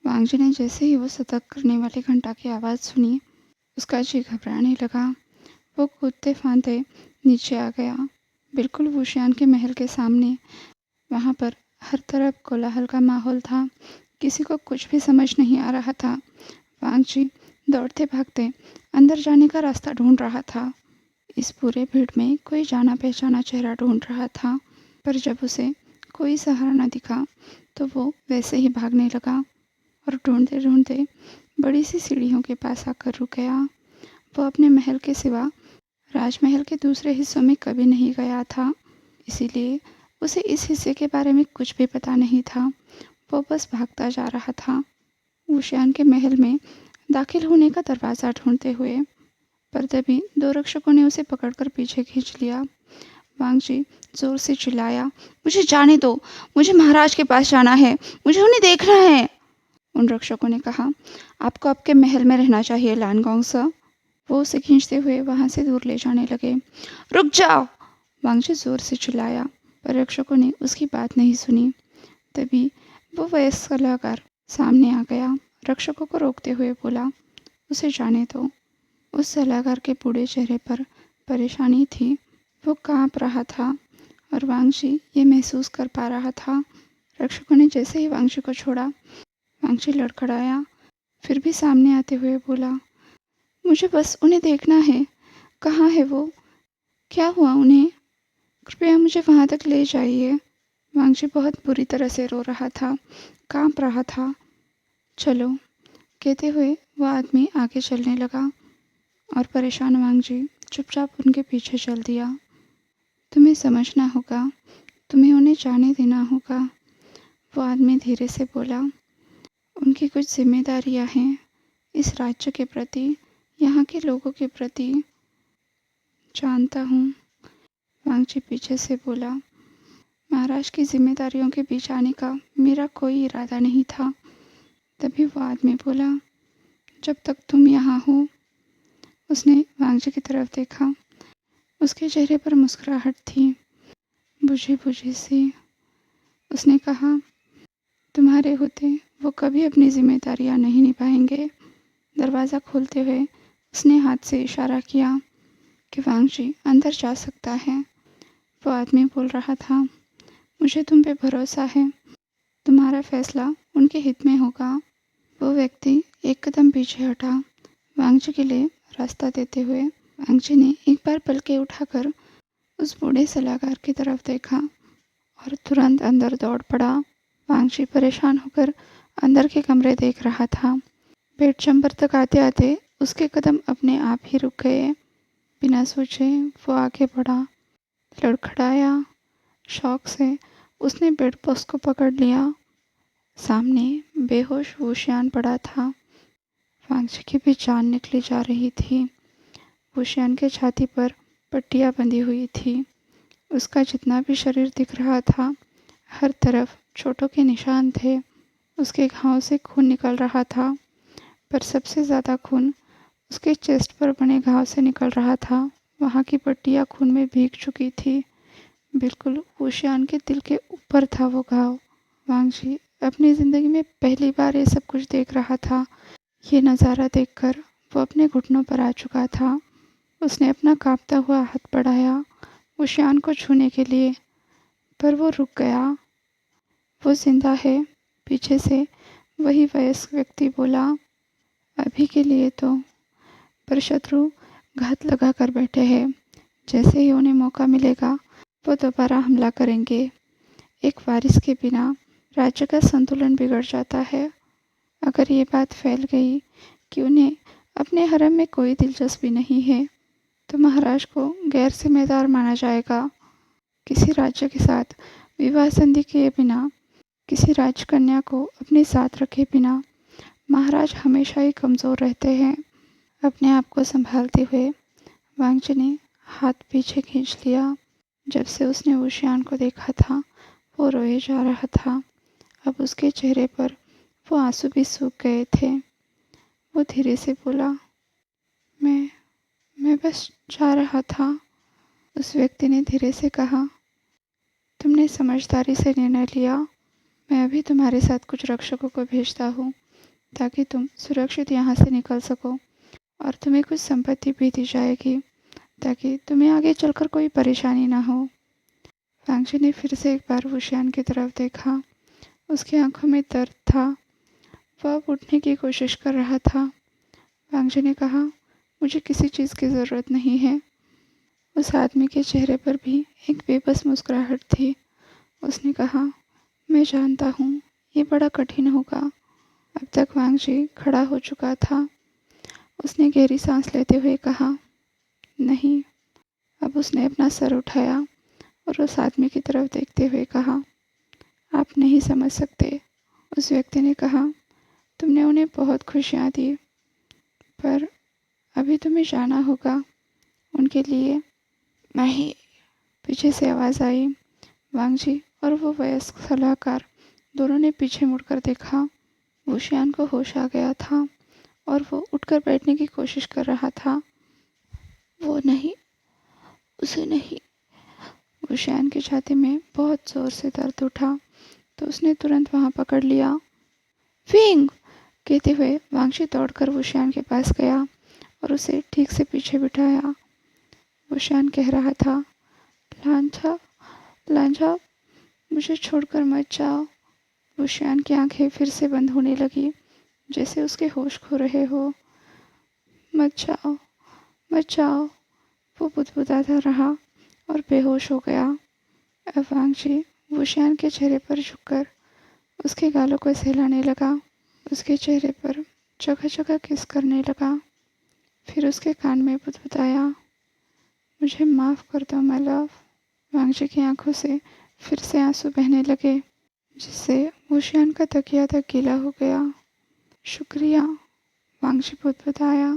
वांगजी ने जैसे ही वो सतर्क करने वाली घंटा की आवाज़ सुनी, उसका जी घबराने लगा। वो कूदते फांदते नीचे आ गया, बिल्कुल वुशियान के महल के सामने। वहाँ पर हर तरफ कोलाहल का माहौल था, किसी को कुछ भी समझ नहीं आ रहा था। वांगजी दौड़ते भागते अंदर जाने का रास्ता ढूंढ रहा था। इस पूरे भीड़ में कोई जाना पहचाना चेहरा ढूंढ रहा था, पर जब उसे कोई सहारा न दिखा तो वो वैसे ही भागने लगा और ढूंढते ढूंढते बड़ी सी सीढ़ियों के पास आकर रुक गया। वो अपने महल के सिवा राजमहल के दूसरे हिस्सों में कभी नहीं गया था, इसीलिए उसे इस हिस्से के बारे में कुछ भी पता नहीं था। वो बस भागता जा रहा था, वुशियान के महल में दाखिल होने का दरवाज़ा ढूंढते हुए। पर तभी दो रक्षकों ने उसे पकड़कर पीछे खींच लिया। वांगजी जोर से चिल्लाया, मुझे जाने दो, मुझे महाराज के पास जाना है, मुझे उन्हें देखना है। उन रक्षकों ने कहा, आपको आपके महल में रहना चाहिए लानगोंग सर। वो उसे खींचते हुए वहां से दूर ले जाने लगे। रुक जाओ, वांगजी जोर से चिल्लाया, पर रक्षकों ने उसकी बात नहीं सुनी। तभी वो वयस्क सलाहकार सामने आ गया, रक्षकों को रोकते हुए बोला, उसे जाने दो। उस सलाहकार के बूढ़े चेहरे पर परेशानी थी, वो कांप रहा था और वांगजी ये महसूस कर पा रहा था। रक्षकों ने जैसे ही वांगजी को छोड़ा, वांगजी लड़खड़ाया, फिर भी सामने आते हुए बोला, मुझे बस उन्हें देखना है। कहाँ है वो? क्या हुआ उन्हें? कृपया मुझे वहाँ तक ले जाइए। वांगजी बहुत बुरी तरह से रो रहा था, कांप रहा था। चलो, कहते हुए वह आदमी आगे चलने लगा और परेशान वांगजी चुपचाप उनके पीछे चल दिया। तुम्हें समझना होगा, तुम्हें उन्हें जाने देना होगा, वो आदमी धीरे से बोला। उनकी कुछ जिम्मेदारियां हैं इस राज्य के प्रति, यहाँ के लोगों के प्रति। जानता हूँ, वांगजी पीछे से बोला। महाराज की जिम्मेदारियों के बीच आने का मेरा कोई इरादा नहीं था। तभी वो आदमी बोला, जब तक तुम यहाँ हो। उसने वांगजी की तरफ देखा, उसके चेहरे पर मुस्कुराहट थी, बुझी बुझी सी। उसने कहा, तुम्हारे होते वो कभी अपनी जिम्मेदारियां नहीं निभाएंगे। दरवाज़ा खोलते हुए उसने हाथ से इशारा किया कि वांगजी अंदर जा सकता है। वो आदमी बोल रहा था, मुझे तुम पे भरोसा है, तुम्हारा फैसला उनके हित में होगा। वो व्यक्ति एक कदम पीछे हटा, वांगजी के लिए रास्ता देते हुए। वांगजी ने एक बार पलकें उठाकर उस बूढ़े सलाहकार की तरफ देखा और तुरंत अंदर दौड़ पड़ा। वांगजी परेशान होकर अंदर के कमरे देख रहा था। बेड चैम्बर तक आते आते उसके कदम अपने आप ही रुक गए। बिना सोचे वो आगे बढ़ा, लड़खड़ाया। शौक से उसने बेड पोस्ट को पकड़ लिया। सामने बेहोश वुशियान पड़ा था। वांगजी की भी जान निकली जा रही थी। वुशियान के छाती पर पट्टियां बंधी हुई थी। उसका जितना भी शरीर दिख रहा था, हर तरफ चोटों के निशान थे। उसके घाव से खून निकल रहा था, पर सबसे ज़्यादा खून उसके चेस्ट पर बने घाव से निकल रहा था। वहाँ की पट्टियाँ खून में भीग चुकी थी। बिल्कुल वुशियान के दिल के ऊपर था वो घाव। वांगजी अपनी ज़िंदगी में पहली बार ये सब कुछ देख रहा था। ये नज़ारा देखकर वो अपने घुटनों पर आ चुका था। उसने अपना कांपता हुआ हाथ बढ़ाया वुशियान को छूने के लिए, पर वो रुक गया। वो जिंदा है, पीछे से वही वयस्क व्यक्ति बोला। अभी के लिए तो, पर शत्रु घात लगा कर बैठे हैं। जैसे ही उन्हें मौका मिलेगा वो दोबारा हमला करेंगे। एक वारिस के बिना राज्य का संतुलन बिगड़ जाता है। अगर ये बात फैल गई कि उन्हें अपने हरम में कोई दिलचस्पी नहीं है, तो महाराज को गैर जिम्मेदार माना जाएगा। किसी राज्य के साथ विवाह संधि किए बिना, किसी राजकन्या को अपने साथ रखे बिना महाराज हमेशा ही कमज़ोर रहते हैं। अपने आप को संभालते हुए वांगजी ने हाथ पीछे खींच लिया। जब से उसने वुशियान को देखा था, वो रोए जा रहा था। अब उसके चेहरे पर वो आंसू भी सूख गए थे। वो धीरे से बोला, मैं बस जा रहा था। उस व्यक्ति ने धीरे से कहा, तुमने समझदारी से निर्णय लिया। मैं अभी तुम्हारे साथ कुछ रक्षकों को भेजता हूँ। ताकि तुम सुरक्षित यहाँ से निकल सको, और तुम्हें कुछ संपत्ति भी दी जाएगी ताकि तुम्हें आगे चलकर कोई परेशानी ना हो। वांगजी ने फिर से एक बार वुशियान की तरफ देखा। उसकी आंखों में दर्द था। वह अब उठने की कोशिश कर रहा था। वांगजी ने कहा, मुझे किसी चीज़ की ज़रूरत नहीं है। उस आदमी के चेहरे पर भी एक बेबस मुस्कुराहट थी। उसने कहा, मैं जानता हूँ ये बड़ा कठिन होगा। अब तक वांगजी खड़ा हो चुका था। उसने गहरी सांस लेते हुए कहा, नहीं। अब उसने अपना सर उठाया और उस आदमी की तरफ देखते हुए कहा, आप नहीं समझ सकते। उस व्यक्ति ने कहा, तुमने उन्हें बहुत खुशियाँ दी, पर अभी तुम्हें जाना होगा उनके लिए। नहीं, पीछे से आवाज़ आई। वांगजी और वो वयस्क सलाहकार दोनों ने पीछे मुड़कर देखा। वुशियान को होश आ गया था और वो उठकर बैठने की कोशिश कर रहा था। वो नहीं, उसे नहीं। वुशियान की छाती में बहुत ज़ोर से दर्द उठा तो उसने तुरंत वहाँ पकड़ लिया। विंग कहते हुए वांगजी दौड़कर वुशियान के पास गया और उसे ठीक से पीछे बिठाया। वुशियान कह रहा था, लांझा, लांझा, मुझे छोड़कर मत जाओ। वुशियान की आंखें फिर से बंद होने लगी, जैसे उसके होश खो रहे हो। मत जाओ, मत जाओ। वो बुदबुदाता रहा और बेहोश हो गया। अब वांगजी वुशियान के चेहरे पर झुककर उसके गालों को सहलाने लगा। उसके चेहरे पर जगह जगह किस करने लगा। फिर उसके कान में बुदबुदाया, मुझे माफ़ कर दो माय लव। वांगजी की आंखों से फिर से आंसू बहने लगे, जिससे वुशियान का तकिया तक गीला हो गया। शुक्रिया, वांगजी बुदबुदाया।